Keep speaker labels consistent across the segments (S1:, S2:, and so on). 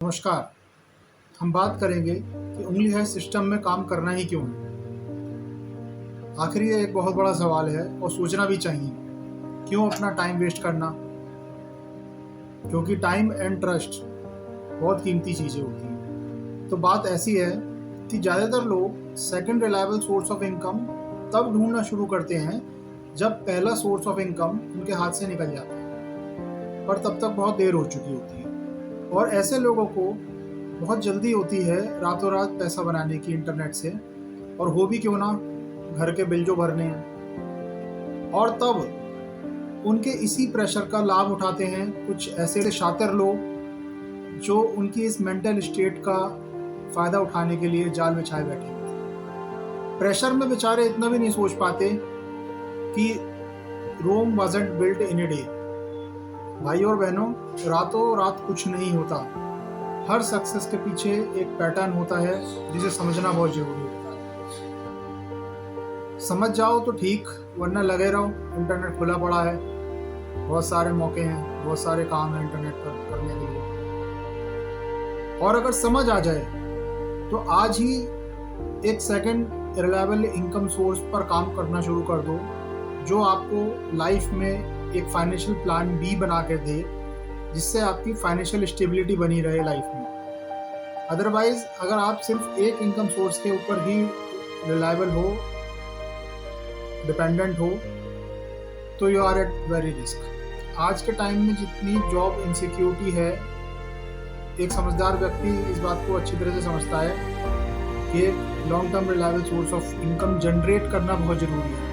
S1: नमस्कार। हम बात करेंगे कि उंगली है सिस्टम में काम करना ही क्यों है। आखिर ये एक बहुत बड़ा सवाल है और सोचना भी चाहिए। क्यों अपना टाइम वेस्ट करना? क्योंकि टाइम एंड ट्रस्ट बहुत कीमती चीज़ें होती हैं। तो बात ऐसी है कि ज़्यादातर लोग second reliable source of income तब ढूंढना शुरू करते हैं जब पहला सोर्स ऑफ इनकम उनके हाथ से निकल जाता है, पर तब तक बहुत देर हो चुकी होती है। और ऐसे लोगों को बहुत जल्दी होती है रातों रात पैसा बनाने की इंटरनेट से, और हो भी क्यों ना, घर के बिल जो भरने हैं। और तब उनके इसी प्रेशर का लाभ उठाते हैं कुछ ऐसे शातिर लोग जो उनकी इस मेंटल स्टेट का फ़ायदा उठाने के लिए जाल बिछाए बैठे हैं। प्रेशर में बेचारे इतना भी नहीं सोच पाते कि Rome wasn't built in a day. भाई और बहनों, रातों रात कुछ नहीं होता। हर सक्सेस के पीछे एक पैटर्न होता है जिसे समझना बहुत जरूरी होता है। समझ जाओ तो ठीक, वरना लगे रहो, इंटरनेट खुला पड़ा है, बहुत सारे मौके हैं, बहुत सारे काम हैं इंटरनेट पर करने के लिए। और अगर समझ आ जाए तो आज ही एक सेकंड रिलायबल इनकम सोर्स पर काम करना शुरू कर दो, जो आपको लाइफ में एक फाइनेंशियल प्लान बी बना के दे, जिससे आपकी फाइनेंशियल स्टेबिलिटी बनी रहे लाइफ में। अदरवाइज अगर आप सिर्फ एक इनकम सोर्स के ऊपर ही रिलायबल हो, डिपेंडेंट हो, तो you are at very risk. आज के टाइम में जितनी जॉब इनसिक्योरिटी है, एक समझदार व्यक्ति इस बात को अच्छी तरह से समझता है कि long term reliable source of income generate करना बहुत ज़रूरी है।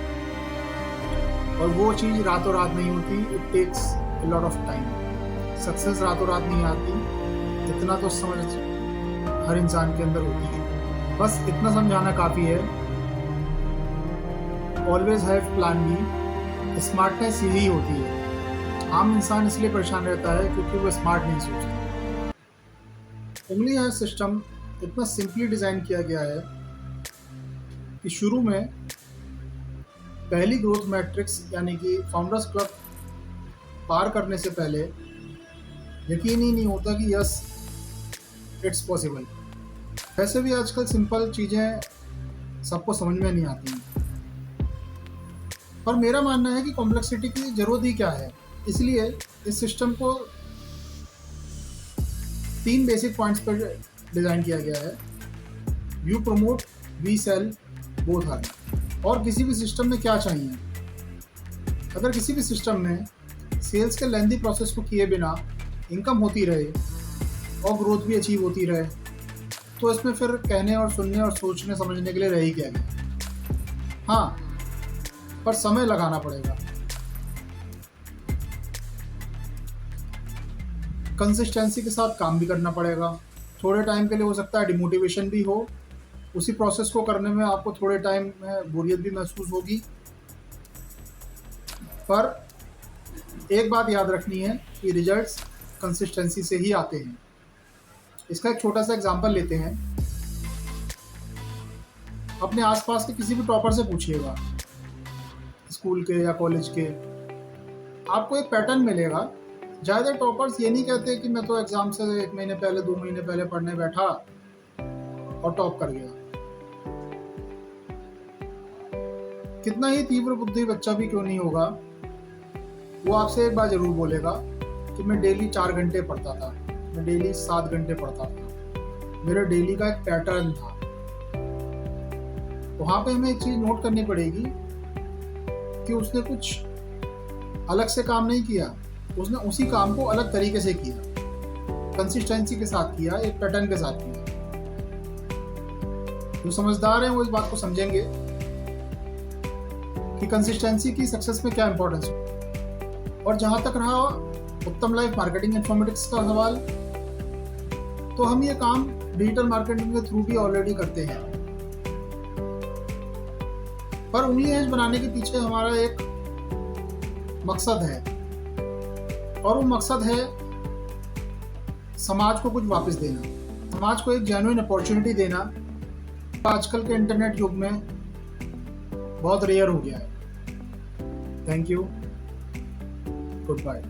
S1: और वो चीज़ रातों रात नहीं होती, it takes a lot of time. Success रातों रात नहीं आती, इतना तो समझ हर इंसान के अंदर होती है। बस इतना समझाना काफ़ी है। Always have plan B. Smartness यही होती है। आम इंसान इसलिए परेशान रहता है क्योंकि वो स्मार्ट नहीं सोचता। उंगली है सिस्टम इतना सिंपली डिज़ाइन किया गया है कि शुरू में पहली ग्रोथ मैट्रिक्स यानी कि फाउंडर्स क्लब पार करने से पहले यकीन ही नहीं होता कि यस, इट्स पॉसिबल। वैसे भी आजकल सिंपल चीज़ें सबको समझ में नहीं आती हैं, पर मेरा मानना है कि कॉम्प्लेक्सिटी की ज़रूरत ही क्या है। इसलिए इस सिस्टम को 3 बेसिक पॉइंट्स पर डिज़ाइन किया गया है। You promote, we sell, both are. और किसी भी सिस्टम में क्या चाहिए? अगर किसी भी सिस्टम में सेल्स के लेंथी प्रोसेस को किए बिना इनकम होती रहे और ग्रोथ भी अचीव होती रहे, तो इसमें फिर कहने और सुनने और सोचने समझने के लिए रह ही क्या गया। हाँ, पर समय लगाना पड़ेगा, कंसिस्टेंसी के साथ काम भी करना पड़ेगा। थोड़े टाइम के लिए हो सकता है डिमोटिवेशन भी हो, उसी प्रोसेस को करने में आपको थोड़े टाइम में बोरियत भी महसूस होगी। पर एक बात याद रखनी है कि रिजल्ट्स कंसिस्टेंसी से ही आते हैं। इसका एक छोटा सा एग्जांपल लेते हैं। अपने आसपास के किसी भी टॉपर से पूछिएगा, स्कूल के या कॉलेज के, आपको एक पैटर्न मिलेगा। ज़्यादा टॉपर्स ये नहीं कहते कि मैं तो एग्ज़ाम से 1 महीने पहले 2 महीने पहले पढ़ने बैठा और टॉप कर गया। कितना ही तीव्र बुद्धि बच्चा भी क्यों नहीं होगा, वो आपसे एक बार ज़रूर बोलेगा कि मैं डेली 4 घंटे पढ़ता था, मैं डेली 7 घंटे पढ़ता था, मेरे डेली का एक पैटर्न था। वहाँ पे हमें एक चीज़ नोट करनी पड़ेगी कि उसने कुछ अलग से काम नहीं किया, उसने उसी काम को अलग तरीके से किया, कंसिस्टेंसी के साथ किया, एक पैटर्न के साथ किया। जो समझदार हैं वो इस बात को समझेंगे कि कंसिस्टेंसी की सक्सेस में क्या इंपॉर्टेंस है। और जहाँ तक रहा उत्तम लाइफ मार्केटिंग इन्फॉर्मेटिक्स का सवाल, तो हम ये काम डिजिटल मार्केटिंग के थ्रू भी ऑलरेडी करते हैं। पर उंगली हैज बनाने के पीछे हमारा एक मकसद है, और वो मकसद है समाज को कुछ वापस देना, समाज को एक जेन्युइन अपॉर्चुनिटी देना। आजकल के इंटरनेट युग में बहुत रेयर हो गया है। Thank you, good bye.